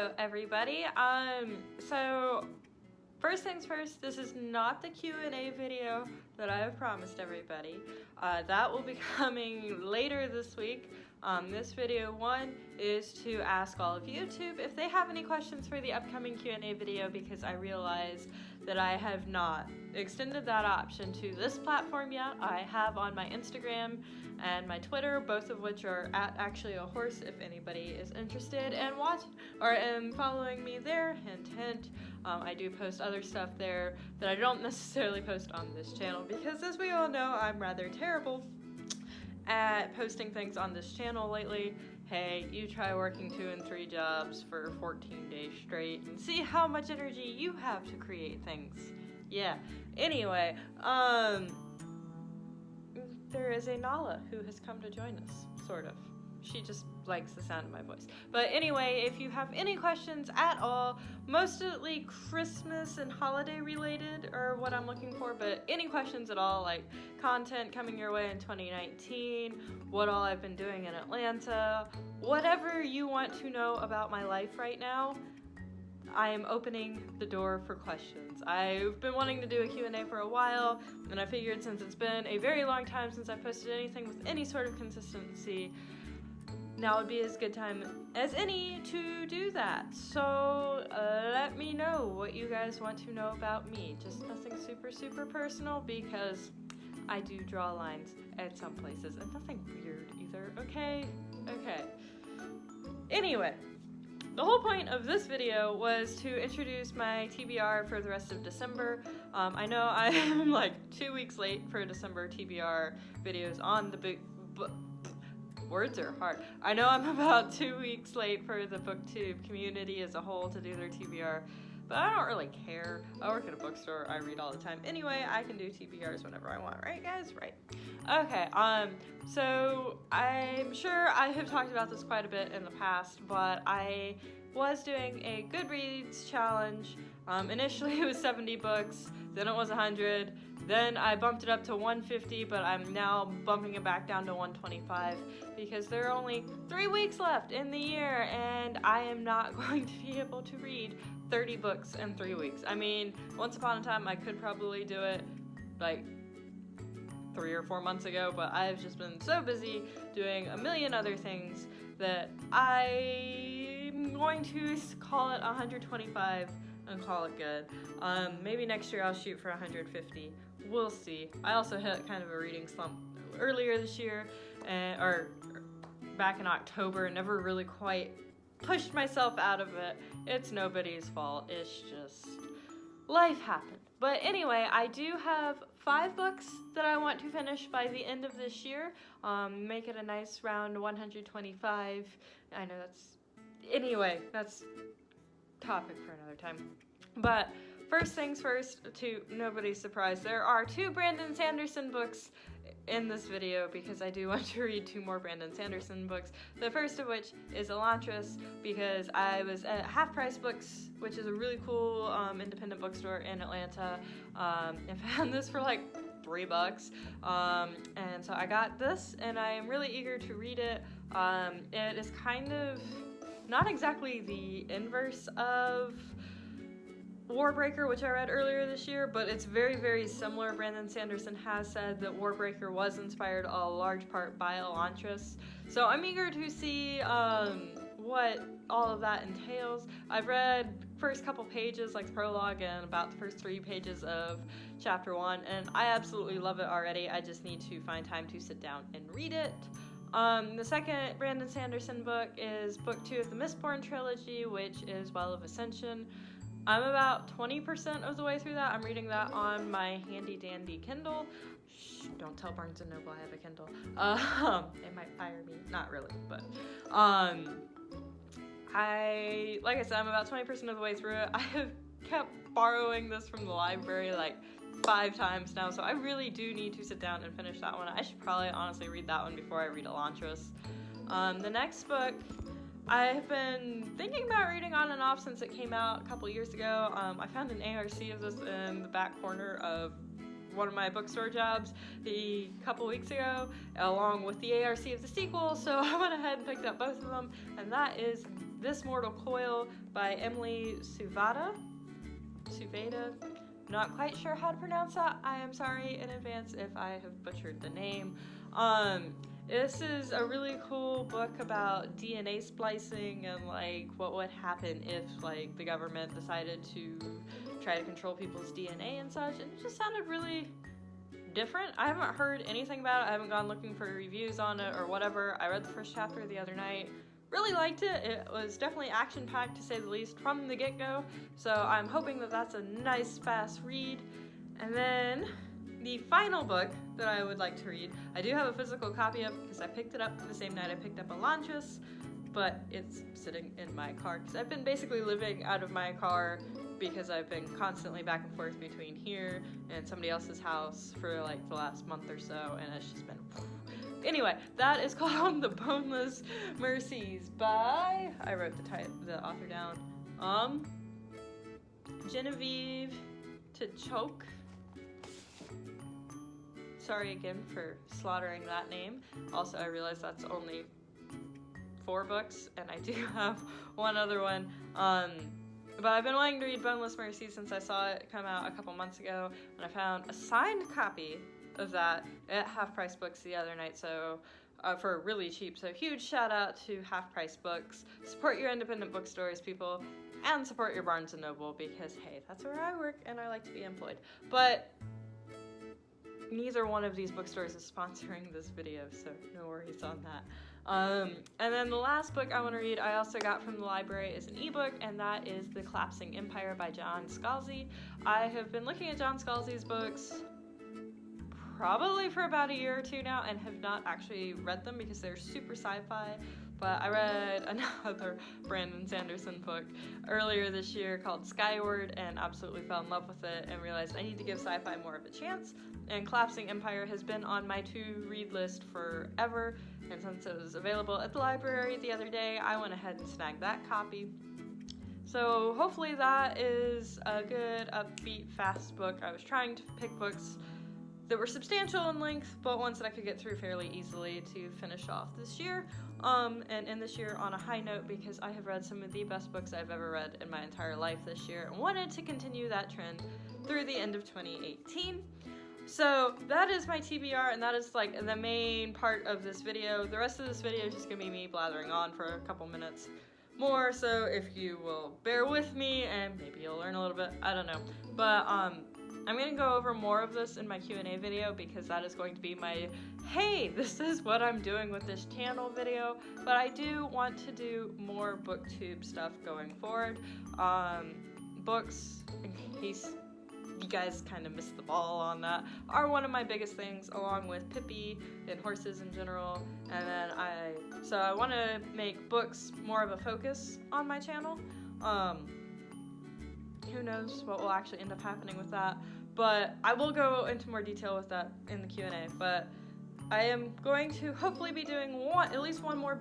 Hello everybody. So first things first, this is not the Q&A video that I have promised everybody. That will be coming later this week. This video one is to ask all of YouTube if they have any questions for the upcoming Q&A video, because I realize that I have not extended that option to this platform yet. I have on my Instagram and my Twitter, both of which are at actuallyahorse if anybody is interested and following me there. Hint hint. I do post other stuff there that I don't necessarily post on this channel, because as we all know, I'm rather terrible at posting things on this channel lately. Hey, you try working 2 and 3 jobs for 14 days straight and see how much energy you have to create things. Yeah. Anyway, there is a Nala who has come to join us, sort of. She just likes the sound of my voice. But anyway, if you have any questions at all, mostly Christmas and holiday related are what I'm looking for, but any questions at all, like content coming your way in 2019, what all I've been doing in Atlanta, whatever you want to know about my life right now, I am opening the door for questions. I've been wanting to do a Q&A for a while, and I figured since it's been a very long time since I've posted anything with any sort of consistency, now would be as good time as any to do that. So let me know what you guys want to know about me. Just nothing super personal, because I do draw lines at some places, and nothing weird either, okay? Okay. Anyway, the whole point of this video was to introduce my TBR for the rest of December. I know I am like 2 weeks late for December TBR videos on the words are hard. I know I'm about 2 weeks late for the booktube community as a whole to do their TBR, but I don't really care. I work at a bookstore, I read all the time. Anyway, I can do TBRs whenever I want, right guys? Right. Okay, so I'm sure I have talked about this quite a bit in the past, but I was doing a Goodreads challenge. Initially it was 70 books, then it was 100, then I bumped it up to 150, but I'm now bumping it back down to 125 because there are only 3 weeks left in the year, and I am not going to be able to read 30 books in 3 weeks. I mean, once upon a time I could probably do it like 3 or 4 months ago, but I've just been so busy doing a million other things that I'm going to call it 125 and call it good. Maybe next year I'll shoot for 150. We'll see. I also hit kind of a reading slump earlier this year, or back in October, never really quite pushed myself out of it. It's nobody's fault. It's just life happened. But anyway, I do have 5 books that I want to finish by the end of this year. Make it a nice round 125. I know that's topic for another time. But first things first, to nobody's surprise, there are 2 Brandon Sanderson books in this video, because I do want to read 2 more Brandon Sanderson books. The first of which is Elantris, because I was at Half Price Books, which is a really cool independent bookstore in Atlanta, and found this for like $3. And so I got this, and I am really eager to read it. It is kind of not exactly the inverse of Warbreaker, which I read earlier this year, but it's very similar. Brandon Sanderson has said that Warbreaker was inspired a large part by Elantris, so I'm eager to see what all of that entails. I've read first couple pages, like the prologue, and about the first 3 pages of chapter 1, and I absolutely love it already. I just need to find time to sit down and read it. The second Brandon Sanderson book is book 2 of the Mistborn trilogy, which is Well of Ascension. I'm about 20% of the way through that. I'm reading that on my handy dandy Kindle. Shh, don't tell Barnes & Noble I have a Kindle. They might fire me. Not really, but like I said, I'm about 20% of the way through it. I have kept borrowing this from the library like 5 times now, so I really do need to sit down and finish that one. I should probably honestly read that one before I read Elantris. The next book I've been thinking about reading on and off since it came out a couple years ago. I found an ARC of this in the back corner of one of my bookstore jobs a couple weeks ago, along with the ARC of the sequel, so I went ahead and picked up both of them, and that is This Mortal Coil by Emily Suvada. Not quite sure how to pronounce that. I am sorry in advance if I have butchered the name. This is a really cool book about DNA splicing and like what would happen if like the government decided to try to control people's DNA and such, and it just sounded really different. I haven't heard anything about it. I haven't gone looking for reviews on it or whatever. I read the first chapter the other night. Really liked it. It was definitely action-packed to say the least from the get-go, so I'm hoping that that's a nice fast read. And then the final book that I would like to read, I do have a physical copy of because I picked it up the same night I picked up Elantris, but it's sitting in my car because I've been basically living out of my car because I've been constantly back and forth between here and somebody else's house for like the last month or so, and it's just been... Anyway, that is called The Boneless Mercies by, I wrote the author down, Genevieve Tchouk. Sorry again for slaughtering that name. Also, I realize that's only 4 books, and I do have one other one. But I've been wanting to read Boneless Mercy since I saw it come out a couple months ago, and I found a signed copy of that at Half Price Books the other night, so for really cheap. So huge shout out to Half Price Books. Support your independent bookstores, people, and support your Barnes & Noble because, hey, that's where I work and I like to be employed. But neither one of these bookstores is sponsoring this video, so no worries on that. And then the last book I want to read I also got from the library is an ebook, and that is The Collapsing Empire by John Scalzi. I have been looking at John Scalzi's books probably for about a year or two now and have not actually read them because they're super sci-fi, but I read another Brandon Sanderson book earlier this year called Skyward and absolutely fell in love with it and realized I need to give sci-fi more of a chance, and Collapsing Empire has been on my to-read list forever, and since it was available at the library the other day, I went ahead and snagged that copy. So hopefully that is a good, upbeat, fast book. I was trying to pick books that were substantial in length, but ones that I could get through fairly easily to finish off this year, and end this year on a high note because I have read some of the best books I've ever read in my entire life this year and wanted to continue that trend through the end of 2018. So that is my TBR, and that is like the main part of this video. The rest of this video is just gonna be me blathering on for a couple minutes more, so if you will bear with me and maybe you'll learn a little bit, I don't know. But I'm going to go over more of this in my Q&A video because that is going to be my, hey, this is what I'm doing with this channel video, but I do want to do more booktube stuff going forward. Books, in case you guys kind of missed the ball on that, are one of my biggest things, along with Pippi and horses in general, and then I want to make books more of a focus on my channel. Who knows what will actually end up happening with that, but I will go into more detail with that in the Q&A, but I am going to hopefully be doing at least one more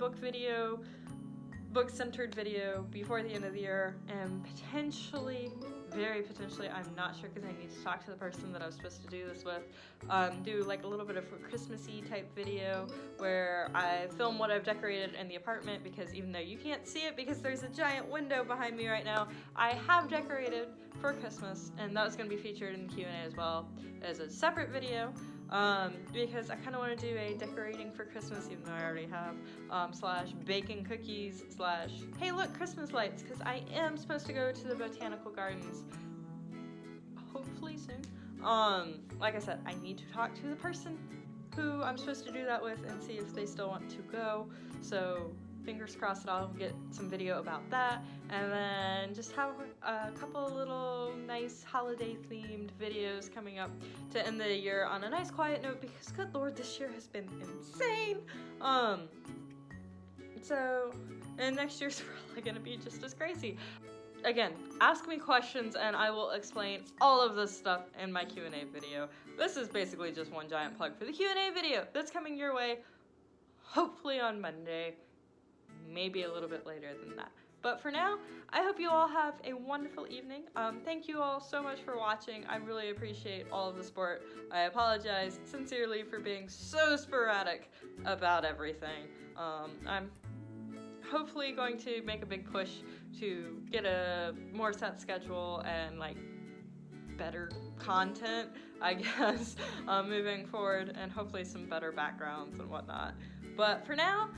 book-centered video before the end of the year, and potentially, very potentially, I'm not sure because I need to talk to the person that I was supposed to do this with, do like a little bit of a Christmassy type video where I film what I've decorated in the apartment, because even though you can't see it because there's a giant window behind me right now, I have decorated for Christmas, and that was going to be featured in the Q&A as well as a separate video. Because I kind of want to do a decorating for Christmas, even though I already have, slash baking cookies, slash, hey look, Christmas lights, because I am supposed to go to the botanical gardens, hopefully soon. Like I said, I need to talk to the person who I'm supposed to do that with and see if they still want to go, so fingers crossed that I'll get some video about that, and then just have a couple little nice holiday themed videos coming up to end the year on a nice quiet note, because good lord, this year has been insane. And next year's probably gonna be just as crazy. Again, ask me questions and I will explain all of this stuff in my Q&A video. This is basically just one giant plug for the Q&A video that's coming your way, hopefully on Monday. Maybe a little bit later than that. But for now, I hope you all have a wonderful evening. Thank you all so much for watching. I really appreciate all of the support. I apologize sincerely for being so sporadic about everything. I'm hopefully going to make a big push to get a more set schedule and like better content, I guess, moving forward, and hopefully some better backgrounds and whatnot. But for now,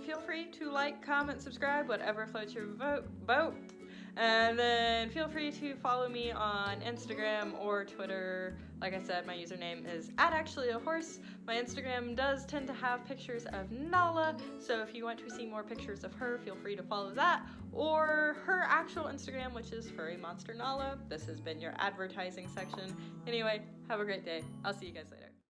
feel free to like, comment, subscribe, whatever floats your boat. And then feel free to follow me on Instagram or Twitter. Like I said, my username is @actuallyahorse. My Instagram does tend to have pictures of Nala, so if you want to see more pictures of her, feel free to follow that. Or her actual Instagram, which is Furry Monster Nala. This has been your advertising section. Anyway, have a great day. I'll see you guys later.